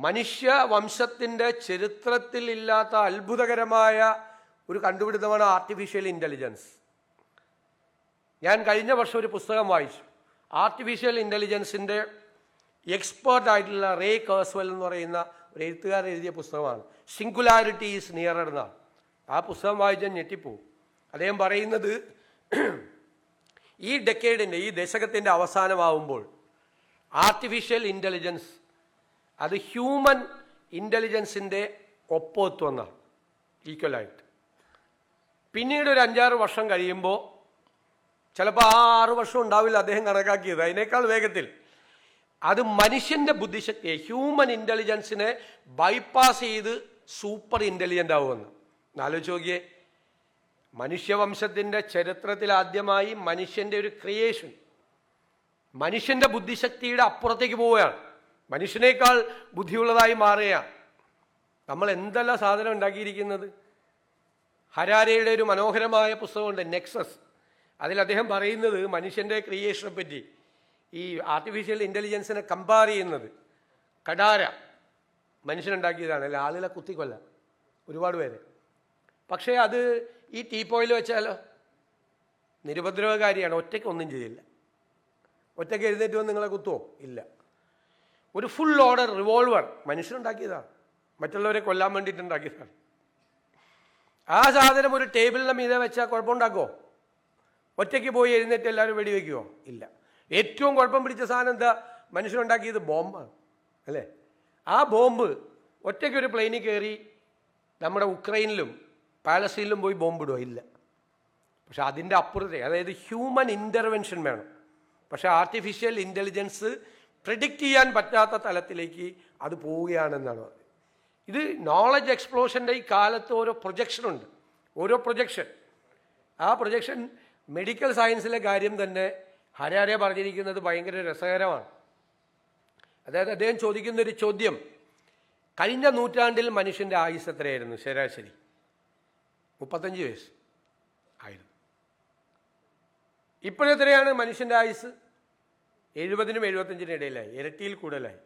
മനുഷ്യവംശത്തിൻ്റെ ചരിത്രത്തിൽ ഇല്ലാത്ത അത്ഭുതകരമായ ഒരു കണ്ടുപിടുത്തമാണ് ആർട്ടിഫിഷ്യൽ ഇൻ്റലിജൻസ്. ഞാൻ കഴിഞ്ഞ വർഷം ഒരു പുസ്തകം വായിച്ചു. ആർട്ടിഫിഷ്യൽ ഇൻ്റലിജൻസിൻ്റെ എക്സ്പേർട്ടായിട്ടുള്ള റേ കേഴ്സ്വെൽ എന്ന് പറയുന്ന ഒരു എഴുത്തുകാരൻ എഴുതിയ പുസ്തകമാണ്. സിംഗുലാരിറ്റി ഈസ് നിയറർ എന്നാണ്. ആ പുസ്തകം വായിച്ചാൽ ഞെട്ടിപ്പോവും. അദ്ദേഹം പറയുന്നത് ഈ ഡെക്കേഡിൻ്റെ, ഈ ദശകത്തിൻ്റെ അവസാനമാവുമ്പോൾ ആർട്ടിഫിഷ്യൽ ഇൻ്റലിജൻസ് അത് ഹ്യൂമൻ ഇൻ്റലിജൻസിൻ്റെ ഒപ്പമെത്തും എന്നാണ്, ഈക്വലായിട്ട്. പിന്നീട് ഒരു 5-6 വർഷം കഴിയുമ്പോൾ, ചിലപ്പോൾ ആ 6 വർഷം ഉണ്ടാവില്ല അദ്ദേഹം കണക്കാക്കിയത്, അതിനേക്കാൾ വേഗത്തിൽ അത് മനുഷ്യൻ്റെ ബുദ്ധിശക്തിയെ, ഹ്യൂമൻ ഇൻ്റലിജൻസിനെ ബൈപ്പാസ് ചെയ്ത് സൂപ്പർ ഇൻ്റലിജൻ്റ് ആവുമെന്ന്. ആലോചിച്ച് നോക്കിയേ, മനുഷ്യവംശത്തിൻ്റെ ചരിത്രത്തിൽ ആദ്യമായി മനുഷ്യൻ്റെ ഒരു ക്രിയേഷൻ മനുഷ്യൻ്റെ ബുദ്ധിശക്തിയുടെ അപ്പുറത്തേക്ക് പോവുകയാണ്, മനുഷ്യനേക്കാൾ ബുദ്ധിയുള്ളതായി മാറുകയാണ്. നമ്മൾ എന്തെല്ലാം സാധനം ഉണ്ടാക്കിയിരിക്കുന്നത്. ഹരാരെയുടെ ഒരു മനോഹരമായ പുസ്തകമുണ്ട്, നെക്സസ്. അതിൽ അദ്ദേഹം പറയുന്നത് മനുഷ്യൻ്റെ ക്രിയേഷനെ പറ്റി, ഈ ആർട്ടിഫിഷ്യൽ ഇൻ്റലിജൻസിനെ കമ്പയർ ചെയ്യുന്നത്. കടാര മനുഷ്യനുണ്ടാക്കിയതാണ്, അല്ല ആളുകളെ കുത്തിക്കൊല്ല ഒരുപാട് പേര്. പക്ഷേ അത് ഈ ടീപ്പോയിൽ വെച്ചാലോ നിരുപദ്രവകാരിയാണ്, ഒറ്റയ്ക്ക് ഒന്നും ചെയ്യില്ല. ഒറ്റയ്ക്ക് എഴുന്നേറ്റ് വന്ന് നിങ്ങളെ കുത്തുവോ? ഇല്ല. ഒരു ഫുൾ ഓർഡർ റിവോൾവർ മനുഷ്യനുണ്ടാക്കിയതാണ്, മറ്റുള്ളവരെ കൊല്ലാൻ വേണ്ടിയിട്ടുണ്ടാക്കിയതാണ്. ആ സാധനം ഒരു ടേബിളിൻ്റെ മീതെ വെച്ചാൽ കുഴപ്പമുണ്ടാക്കുമോ? ഒറ്റയ്ക്ക് പോയി എഴുന്നേറ്റ് എല്ലാവരും വെടിവെക്കുമോ? ഇല്ല. ഏറ്റവും കുഴപ്പം പിടിച്ച സാധനം എന്താ? മനുഷ്യനുണ്ടാക്കിയത് ബോംബാണ്, അല്ലേ? ആ ബോംബ് ഒറ്റയ്ക്കൊരു പ്ലെയിനിൽ കയറി നമ്മുടെ ഉക്രൈനിലും പാലസ്തീനിലും പോയി ബോംബിടുമോ? ഇല്ല. പക്ഷെ അതിൻ്റെ അപ്പുറത്തെ, അതായത് ഹ്യൂമൻ ഇൻ്റർവെൻഷൻ വേണം. പക്ഷേ ആർട്ടിഫിഷ്യൽ ഇൻ്റലിജൻസ് പ്രെഡിക്റ്റ് ചെയ്യാൻ പറ്റാത്ത തലത്തിലേക്ക് അത് പോവുകയാണെന്നാണ് പറയുന്നത്. ഇത് നോളജ് എക്സ്പ്ലോഷൻ്റെ ഈ കാലത്ത് ഓരോ പ്രൊജക്ഷനുണ്ട്, ഓരോ പ്രൊജക്ഷൻ. ആ പ്രൊജക്ഷൻ മെഡിക്കൽ സയൻസിലെ കാര്യം തന്നെ ഹരാരെ പറഞ്ഞിരിക്കുന്നത് ഭയങ്കര രസകരമാണ്. അതായത് അദ്ദേഹം ചോദിക്കുന്നൊരു ചോദ്യം, കഴിഞ്ഞ നൂറ്റാണ്ടിൽ മനുഷ്യൻ്റെ ആയുസ് എത്രയായിരുന്നു ശരാശരി? 35 വയസ്സ് ആയിരുന്നു. ഇപ്പോഴെത്രയാണ് മനുഷ്യൻ്റെ ആയുസ്? 70-നും 75-നും ഇടയിലായി, ഇരട്ടിയിൽ കൂടുതലായി.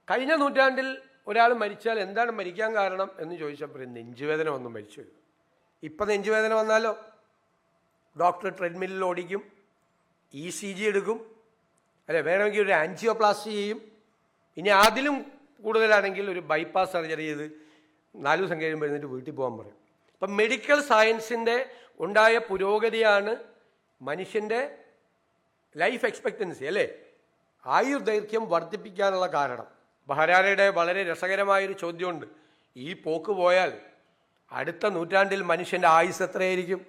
കഴിഞ്ഞ നൂറ്റാണ്ടിൽ ഒരാൾ മരിച്ചാൽ എന്താണ് മരിക്കാൻ കാരണം എന്ന് ചോദിച്ചപ്പോൾ നെഞ്ചുവേദന വന്നു മരിച്ചു. ഇപ്പം നെഞ്ചുവേദന വന്നാലോ ഡോക്ടർ ട്രെഡ്മില്ലിൽ ഓടിക്കും, ECG എടുക്കും, അല്ലെ വേണമെങ്കിൽ ഒരു ആൻജിയോപ്ലാസ്റ്റി ചെയ്യും. ഇനി അതിലും കൂടുതലാണെങ്കിൽ ഒരു ബൈപ്പാസ് സർജറി ചെയ്ത് 4 ദിവസം കഴിയുമ്പോൾ എഴുന്നേറ്റ് വീട്ടിൽ പോകാൻ പറയും. ഇപ്പം മെഡിക്കൽ സയൻസിൻ്റെ ഉണ്ടായ പുരോഗതിയാണ് മനുഷ്യൻ്റെ ലൈഫ് എക്സ്പെക്റ്റൻസി, അല്ലേ, ആയുർദൈർഘ്യം വർദ്ധിപ്പിക്കാനുള്ള കാരണം. ഹരാരെയുടെ വളരെ രസകരമായൊരു ചോദ്യമുണ്ട്, ഈ പോക്ക് പോയാൽ അടുത്ത നൂറ്റാണ്ടിൽ മനുഷ്യൻ്റെ ആയുസ് എത്രയായിരിക്കും?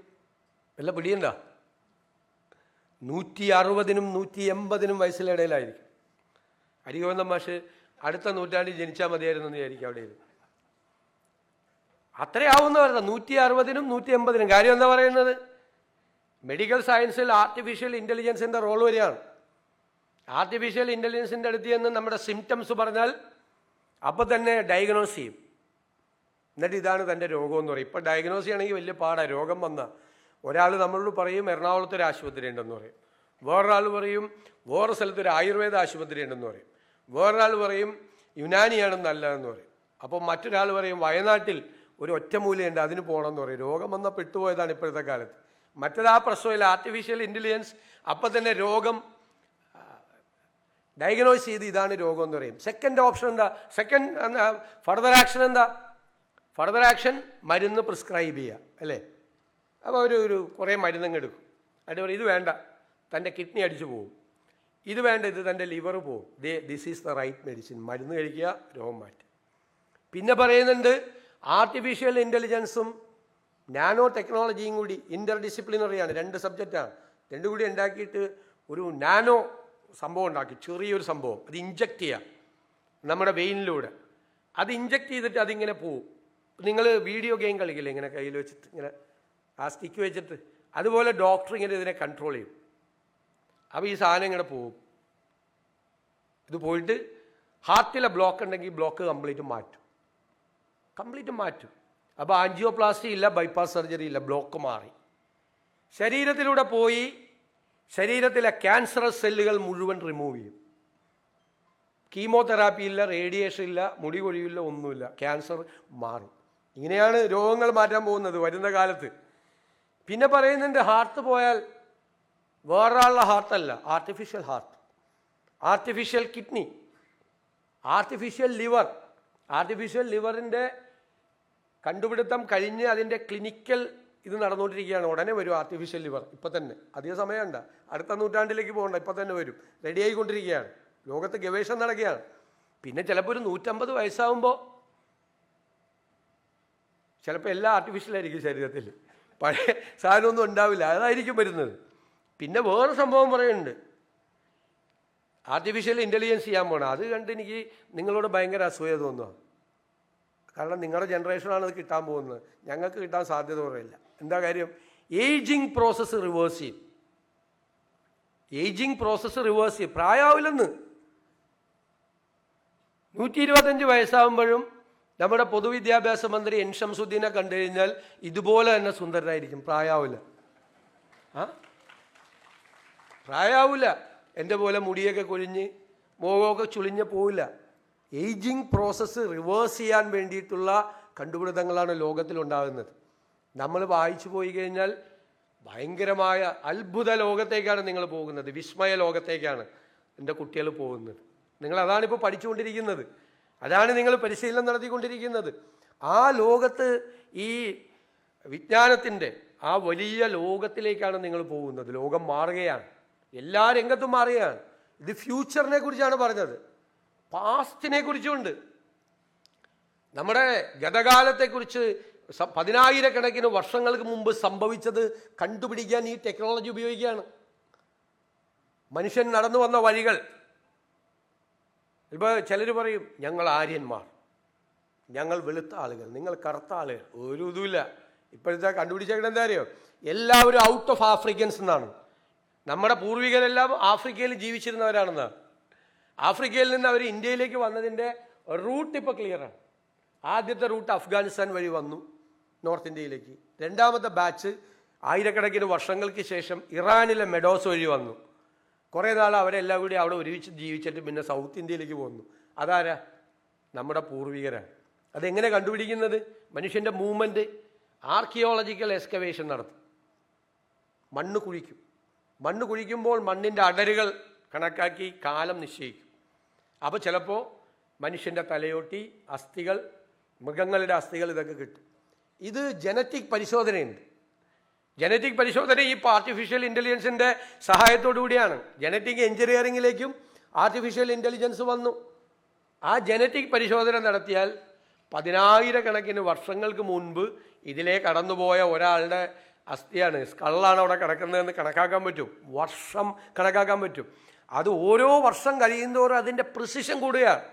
വല്ല പിടിയുണ്ടോ? 160-നും 180-നും വയസ്സിലിടയിലായിരിക്കും. അരികോന്നം മാഷ് അടുത്ത നൂറ്റാണ്ടിൽ ജനിച്ചാൽ മതിയായിരുന്നു എന്ന് വിചാരിക്കും. അവിടെ അത്രയാവുന്ന പറഞ്ഞാൽ 160-നും 180-നും. കാര്യം എന്താ പറയുന്നത്? മെഡിക്കൽ സയൻസിൽ ആർട്ടിഫിഷ്യൽ ഇൻ്റലിജൻസിൻ്റെ റോൾ വരികയാണ്. ആർട്ടിഫിഷ്യൽ ഇൻ്റലിജൻസിൻ്റെ അടുത്ത് നിന്ന് നമ്മുടെ സിംറ്റംസ് പറഞ്ഞാൽ അപ്പോൾ തന്നെ ഡയഗ്നോസ് ചെയ്യും. എന്നിട്ട് ഇതാണ് തൻ്റെ രോഗമെന്ന് പറയും. ഇപ്പോൾ ഡയഗ്നോസ് ചെയ്യണമെങ്കിൽ വലിയ പാടാണ്. രോഗം വന്നാൽ ഒരാൾ നമ്മളോട് പറയും എറണാകുളത്തൊരു ആശുപത്രി ഉണ്ടെന്ന് പറയും, വേറൊരാൾ പറയും വേറെ സ്ഥലത്തൊരു ആയുർവേദ ആശുപത്രി ഉണ്ടെന്ന് പറയും, വേറൊരാൾ പറയും യുനാനിയാണ് നല്ലതെന്ന് പറയും. അപ്പോൾ മറ്റൊരാൾ പറയും വയനാട്ടിൽ ഒരു ഒറ്റമൂലയുണ്ട് അതിന് പോകണമെന്ന് പറയും. രോഗം വന്നാൽ പെട്ടുപോയതാണ് ഇപ്പോഴത്തെ കാലത്ത്. മറ്റേത് ആ പ്രശ്നമില്ല, ആർട്ടിഫിഷ്യൽ ഇൻ്റലിജൻസ് അപ്പം തന്നെ രോഗം ഡയഗ്നോസ് ചെയ്ത് ഇതാണ് രോഗം എന്ന് പറയും. സെക്കൻഡ് ഓപ്ഷൻ എന്താ? ഫർദർ ആക്ഷൻ എന്താ? ഫർദർ ആക്ഷൻ മരുന്ന് പ്രിസ്ക്രൈബ് ചെയ്യുക, അല്ലേ? അപ്പോൾ ഒരു കുറേ മരുന്നങ്ങ് എടുക്കും. അതിന് പറയും ഇത് വേണ്ട, തൻ്റെ കിഡ്നി അടിച്ചു പോകും, ഇത് വേണ്ട, ഇത് തൻ്റെ ലിവർ പോകും, this is the right medicine, മരുന്ന് കഴിക്കുക, രോഗം മാറ്റുക. പിന്നെ പറയുന്നുണ്ട് ആർട്ടിഫിഷ്യൽ ഇൻ്റലിജൻസും നാനോ ടെക്നോളജിയും കൂടി ഇൻ്റർ ഡിസിപ്ലിനറിയാണ്, 2 സബ്ജക്റ്റാണ്. 2 കൂടി ഉണ്ടാക്കിയിട്ട് ഒരു നാനോ സംഭവം ഉണ്ടാക്കി, ചെറിയൊരു സംഭവം. അത് ഇഞ്ചക്റ്റ് ചെയ്യാം നമ്മുടെ വെയിനിലൂടെ. അത് ഇഞ്ചക്റ്റ് ചെയ്തിട്ട് അതിങ്ങനെ പോവും. നിങ്ങൾ വീഡിയോ ഗെയിം കളിക്കില്ലേ, ഇങ്ങനെ കയ്യിൽ വെച്ചിട്ട് ഇങ്ങനെ ആ സ്റ്റിക്ക് വെച്ചിട്ട്, അതുപോലെ ഡോക്ടർ ഇങ്ങനെ ഇതിനെ കൺട്രോൾ ചെയ്യും. അപ്പോൾ ഈ സാധനം ഇങ്ങനെ പോവും. ഇത് പോയിട്ട് ഹാർട്ടിലെ ബ്ലോക്ക് ഉണ്ടെങ്കിൽ ബ്ലോക്ക് കംപ്ലീറ്റ് മാറ്റും. അപ്പോൾ ആൻജിയോപ്ലാസ്റ്റി ഇല്ല, ബൈപ്പാസ് സർജറി ഇല്ല, ബ്ലോക്ക് മാറി. ശരീരത്തിലൂടെ പോയി ശരീരത്തിലെ ക്യാൻസറസ് സെല്ലുകൾ മുഴുവൻ റിമൂവ് ചെയ്യും. കീമോതെറാപ്പി ഇല്ല, റേഡിയേഷൻ ഇല്ല, മുടി കൊഴിയില്ല, ഒന്നുമില്ല, ക്യാൻസർ മാറും. ഇങ്ങനെയാണ് രോഗങ്ങൾ മാറ്റാൻ പോകുന്നത് വരുന്ന കാലത്ത്. പിന്നെ പറയുന്നുണ്ട് ഹാർട്ട് പോയാൽ വേറൊരാളുടെ ഹാർട്ടല്ല, artificial heart, artificial kidney, artificial liver. Artificial ലിവറിൻ്റെ കണ്ടുപിടുത്തം കഴിഞ്ഞ് അതിൻ്റെ ക്ലിനിക്കൽ ഇത് നടന്നുകൊണ്ടിരിക്കുകയാണ്. ഉടനെ വരും ആർട്ടിഫിഷ്യൽ ലിവർ, ഇപ്പം തന്നെ. അധിക സമയമുണ്ട, അടുത്ത നൂറ്റാണ്ടിലേക്ക് പോകണ്ട, ഇപ്പം തന്നെ വരും. റെഡി ആയിക്കൊണ്ടിരിക്കുകയാണ്, ലോകത്ത് ഗവേഷണം നടക്കുകയാണ്. പിന്നെ ചിലപ്പോൾ ഒരു 150 വയസ്സാകുമ്പോൾ ചിലപ്പോൾ എല്ലാം ആർട്ടിഫിഷ്യലായിരിക്കും ശരീരത്തിൽ, പഴയ സാധനമൊന്നും ഉണ്ടാവില്ല, അതായിരിക്കും വരുന്നത്. പിന്നെ വേറെ സംഭവം പറയുന്നുണ്ട്, ആർട്ടിഫിഷ്യൽ ഇൻ്റലിജൻസ് ചെയ്യാൻ പോകണം. അത് കണ്ട് എനിക്ക് നിങ്ങളോട് ഭയങ്കര അസൂയ തോന്നുക. കാരണം നിങ്ങളുടെ ജനറേഷനാണ് അത് കിട്ടാൻ പോകുന്നത്, ഞങ്ങൾക്ക് കിട്ടാൻ സാധ്യത കുറയില്ല. എന്താ കാര്യം? ഏജിങ് പ്രോസസ്സ് റിവേഴ്സ് ചെയ്യും. ഏജിങ് പ്രോസസ്സ് റിവേഴ്സ് ചെയ്യും. പ്രായമാവില്ലെന്ന്. 125 വയസ്സാകുമ്പോഴും നമ്മുടെ പൊതുവിദ്യാഭ്യാസ മന്ത്രി എൻ ഷംസുദ്ദീനെ കണ്ടു കഴിഞ്ഞാൽ ഇതുപോലെ തന്നെ സുന്ദരനായിരിക്കും. പ്രായമാവില്ല. പ്രായമാവില്ല. എൻ്റെ പോലെ മുടിയൊക്കെ കൊഴിഞ്ഞ് മുഖമൊക്കെ ചുളിഞ്ഞ് പോവില്ല. ഏജിങ് പ്രോസസ്സ് റിവേഴ്സ് ചെയ്യാൻ വേണ്ടിയിട്ടുള്ള കണ്ടുപിടുത്തങ്ങളാണ് ലോകത്തിലുണ്ടാകുന്നത്. നമ്മൾ വായിച്ചു പോയി കഴിഞ്ഞാൽ ഭയങ്കരമായ അത്ഭുത ലോകത്തേക്കാണ് നിങ്ങൾ പോകുന്നത്, വിസ്മയ ലോകത്തേക്കാണ് എൻ്റെ കുട്ടികൾ പോകുന്നത്. നിങ്ങൾ അതാണിപ്പോൾ പഠിച്ചുകൊണ്ടിരിക്കുന്നത്, അതാണ് നിങ്ങൾ പരിശീലനം നടത്തിക്കൊണ്ടിരിക്കുന്നത്. ആ ലോകത്ത്, ഈ വിജ്ഞാനത്തിൻ്റെ ആ വലിയ ലോകത്തിലേക്കാണ് നിങ്ങൾ പോകുന്നത്. ലോകം മാറുകയാണ്, എല്ലാ രംഗത്തും മാറുകയാണ്. ഇത് ഫ്യൂച്ചറിനെ കുറിച്ചാണ് പറഞ്ഞത്, പാസ്റ്റിനെ കുറിച്ചുമുണ്ട്. നമ്മുടെ ഗതകാലത്തെക്കുറിച്ച് 10,000 വർഷങ്ങൾക്ക് മുമ്പ് സംഭവിച്ചത് കണ്ടുപിടിക്കാൻ ഈ ടെക്നോളജി ഉപയോഗിക്കുകയാണ്. മനുഷ്യൻ നടന്നു വന്ന വഴികൾ. ഇപ്പോൾ ചിലർ പറയും ഞങ്ങൾ ആര്യന്മാർ, ഞങ്ങൾ വെളുത്ത ആളുകൾ, നിങ്ങൾ കറുത്ത ആളുകൾ. ഒരു ഇതുമില്ല. ഇപ്പോഴത്തെ കണ്ടുപിടിച്ചേക്കുന്നത് എന്താ അറിയോ? എല്ലാവരും ഔട്ട് ഓഫ് ആഫ്രിക്കൻസ് എന്നാണ്. നമ്മുടെ പൂർവികരെല്ലാം ആഫ്രിക്കയിൽ ജീവിച്ചിരുന്നവരാണെന്നാണ്. ആഫ്രിക്കയിൽ നിന്ന് അവർ ഇന്ത്യയിലേക്ക് വന്നതിൻ്റെ റൂട്ട് ഇപ്പോൾ ക്ലിയറാണ്. ആദ്യത്തെ റൂട്ട് അഫ്ഗാനിസ്ഥാൻ വഴി വന്നു നോർത്ത് ഇന്ത്യയിലേക്ക്. രണ്ടാമത്തെ ബാച്ച് 1000 വർഷങ്ങൾക്ക് ശേഷം ഇറാനിലെ മെഡോസ് വഴി വന്നു. കുറേ നാൾ അവരെല്ലാം കൂടി അവിടെ ഒരുമിച്ച് ജീവിച്ചിട്ട് പിന്നെ സൗത്ത് ഇന്ത്യയിലേക്ക് പോന്നു. അതാരാ? നമ്മുടെ പൂർവികരാണ്. അതെങ്ങനെ കണ്ടുപിടിക്കുന്നത്? മനുഷ്യൻ്റെ മൂവ്മെൻറ്റ്, ആർക്കിയോളജിക്കൽ എക്സ്കവേഷൻ നടത്തും. മണ്ണ് കുഴിക്കും. മണ്ണ് കുഴിക്കുമ്പോൾ മണ്ണിൻ്റെ അടരുകൾ കണക്കാക്കി കാലം നിശ്ചയിക്കും. അപ്പോൾ ചിലപ്പോൾ മനുഷ്യൻ്റെ തലയോട്ടി, അസ്ഥികൾ, മൃഗങ്ങളുടെ അസ്ഥികൾ, ഇതൊക്കെ കിട്ടും. ഇത് ജനറ്റിക് പരിശോധനയുണ്ട്. ജനറ്റിക് പരിശോധന ഈ ആർട്ടിഫിഷ്യൽ ഇൻ്റലിജൻസിൻ്റെ സഹായത്തോടു കൂടിയാണ്. ജനറ്റിക് എഞ്ചിനീയറിങ്ങിലേക്കും ആർട്ടിഫിഷ്യൽ ഇൻ്റലിജൻസ് വന്നു. ആ ജനറ്റിക് പരിശോധന നടത്തിയാൽ 10,000 വർഷങ്ങൾക്ക് മുൻപ് ഇതിലേ കടന്നുപോയ ഒരാളുടെ അസ്ഥിയാണ്, സ്കളാണ് അവിടെ കിടക്കുന്നതെന്ന് കണക്കാക്കാൻ പറ്റും. വർഷം കണക്കാക്കാൻ പറ്റും. അത് ഓരോ വർഷം കഴിയുന്നതോറും അതിൻ്റെ പ്രിസിഷൻ കൂടുകയാണ്.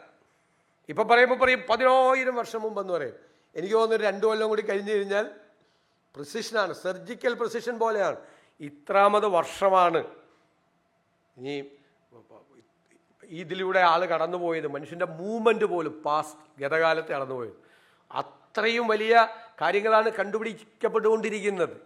ഇപ്പം പറയുമ്പോൾ പറയും 10,000 വർഷം മുമ്പെന്ന് പറയും. എനിക്ക് തോന്നുന്നു 2 കൊല്ലം കൂടി കഴിഞ്ഞ് കഴിഞ്ഞാൽ പ്രിസിഷനാണ്, സർജിക്കൽ പ്രിസിഷൻ പോലെയാണ്. ഇത്രാമത് വർഷമാണ് ഇനി ഇതിലൂടെ ആൾ കടന്നുപോയത്. മനുഷ്യൻ്റെ മൂവ്മെൻറ്റ് പോലും പാസ്റ്റ്, ഗതകാലത്ത് കടന്നുപോയത്. അത്രയും വലിയ കാര്യങ്ങളാണ് കണ്ടുപിടിക്കപ്പെട്ടുകൊണ്ടിരിക്കുന്നത്.